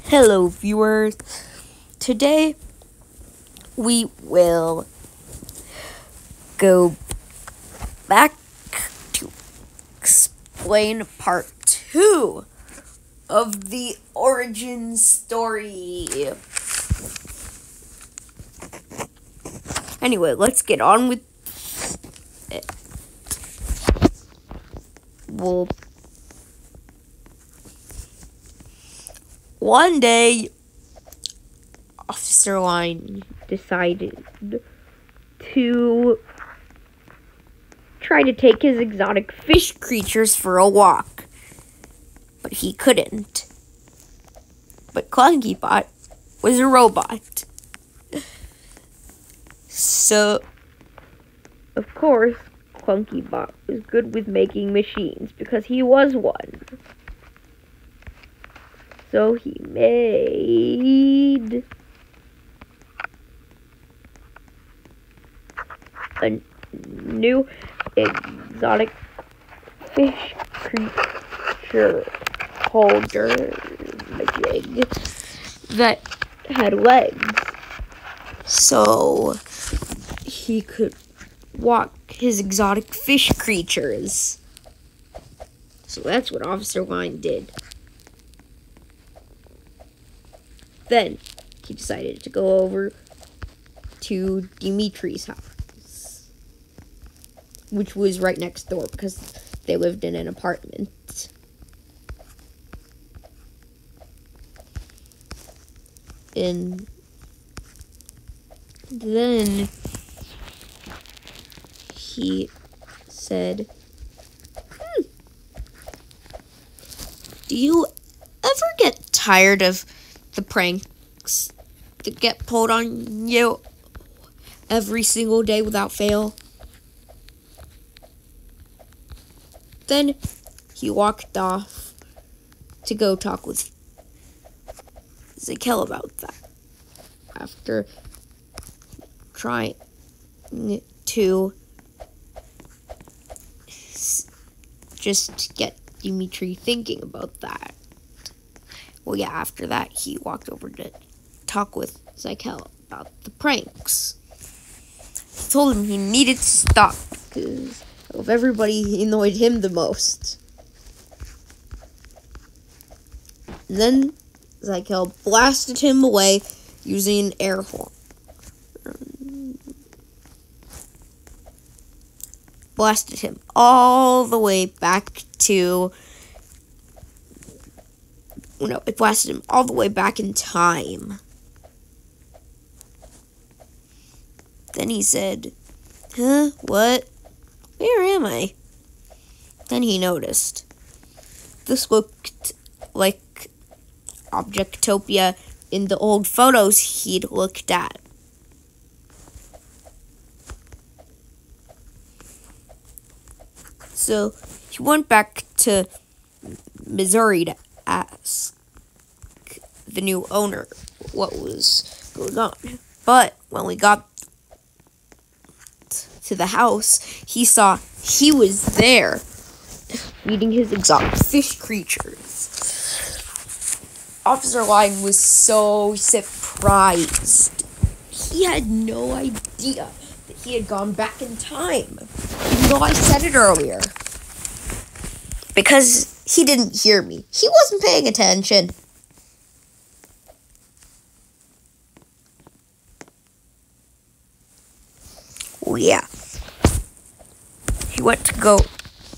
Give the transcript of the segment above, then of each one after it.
Hello, viewers. Today we will go back to explain part 2 of the origin story. Anyway, let's get on with it. One day, Officer Line decided to try to take his exotic fish creatures for a walk, but he couldn't. But Clunkybot was a robot. So, of course, Clunkybot was good with making machines because he was one. So he made a new exotic fish creature holder jig that had legs, so he could walk his exotic fish creatures. So that's what Officer Line did. Then he decided to go over to Dimitri's house, which was right next door because they lived in an apartment. And then he said, do you ever get tired of the pranks that get pulled on you every single day without fail? Then he walked off to go talk with Zykel about that. After trying to just get Dimitri thinking about that. Well, yeah, after that, he walked over to talk with Zykel about the pranks. He told him he needed to stop because of everybody annoyed him the most. And then Zykel blasted him away using an air horn. Blasted him all the way back to... No, it blasted him all the way back in time. Then he said, huh, what? Where am I? Then he noticed. This looked like Objectopia in the old photos he'd looked at. So he went back to Missouri to ask the new owner what was going on. But when we got to the house, he saw he was there feeding his exotic fish creatures. Officer Line was so surprised. He had no idea that he had gone back in time, even though I said it earlier. Because he didn't hear me. He wasn't paying attention. Oh, yeah. He went to go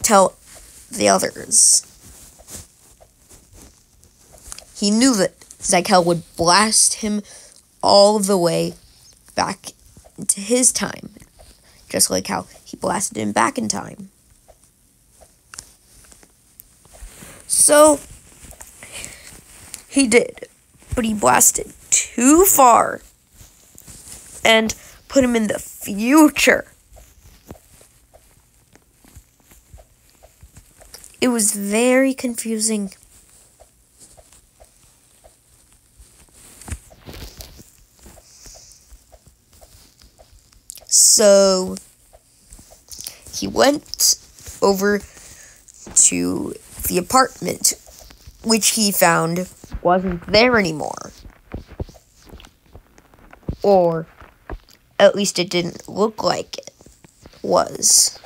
tell the others. He knew that Zykel would blast him all the way back into his time, just like how he blasted him back in time. So, he did, but he blasted too far and put him in the future. It was very confusing. So, he went over to the apartment, which he found wasn't there anymore. Or at least it didn't look like it was.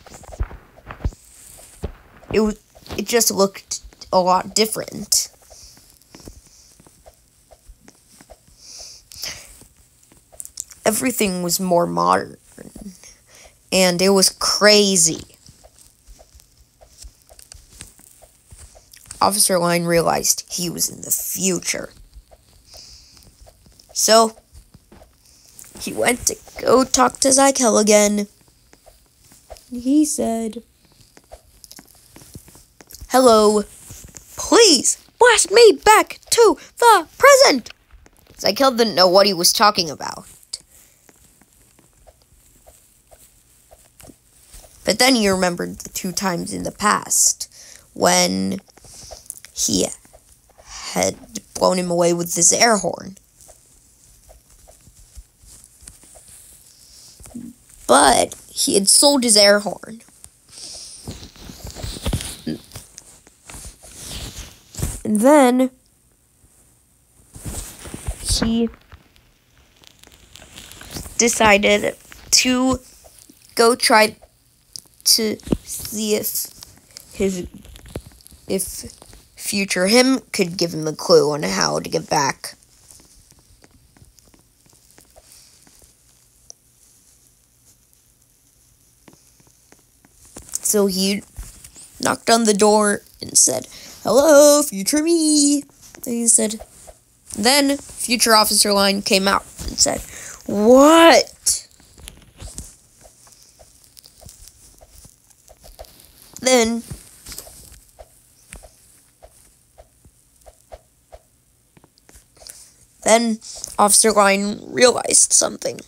It just looked a lot different. Everything was more modern, and it was crazy. Officer Line realized he was in the future. So, he went to go talk to Zykel again. He said, "Hello, please blast me back to the present." Zykel didn't know what he was talking about. But then he remembered the 2 times in the past when he had blown him away with his air horn. But he had sold his air horn. And then he decided to go try to see if future him could give him a clue on how to get back. So he knocked on the door and said, "Hello, future me." And he said, then future Officer Line came out and said, "What?" Then Officer Line realized something.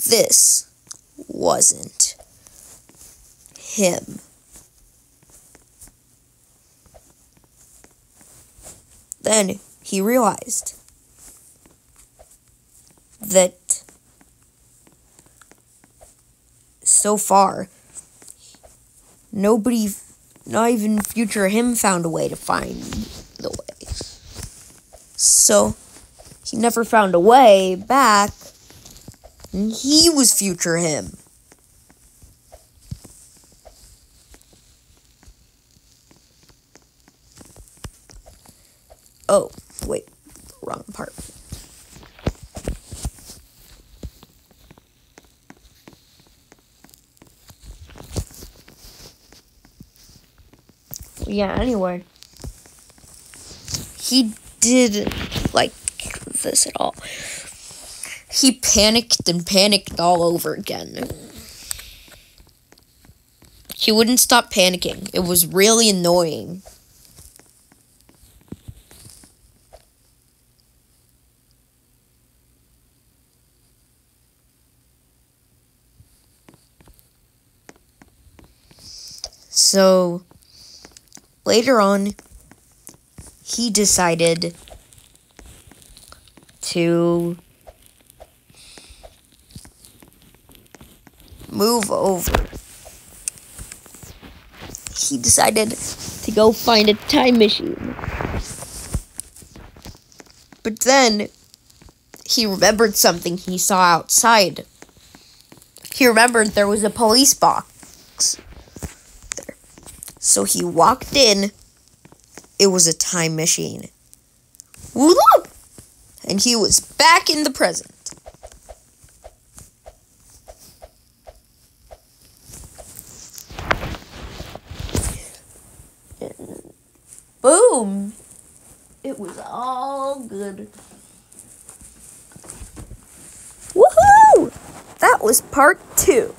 This wasn't him. Then he realized that so far, nobody, not even future him, found a way to find the way. So, he never found a way back, and he was future him. Oh, wait, wrong part. Yeah, anyway, he didn't like this at all. He panicked and panicked all over again. He wouldn't stop panicking. It was really annoying. So, later on, he decided to move over. He decided to go find a time machine. But then, he remembered something he saw outside. He remembered there was a police box there. So he walked in. It was a time machine. Whoop! And he was back in the present. And boom! It was all good. Woohoo! That was part 2.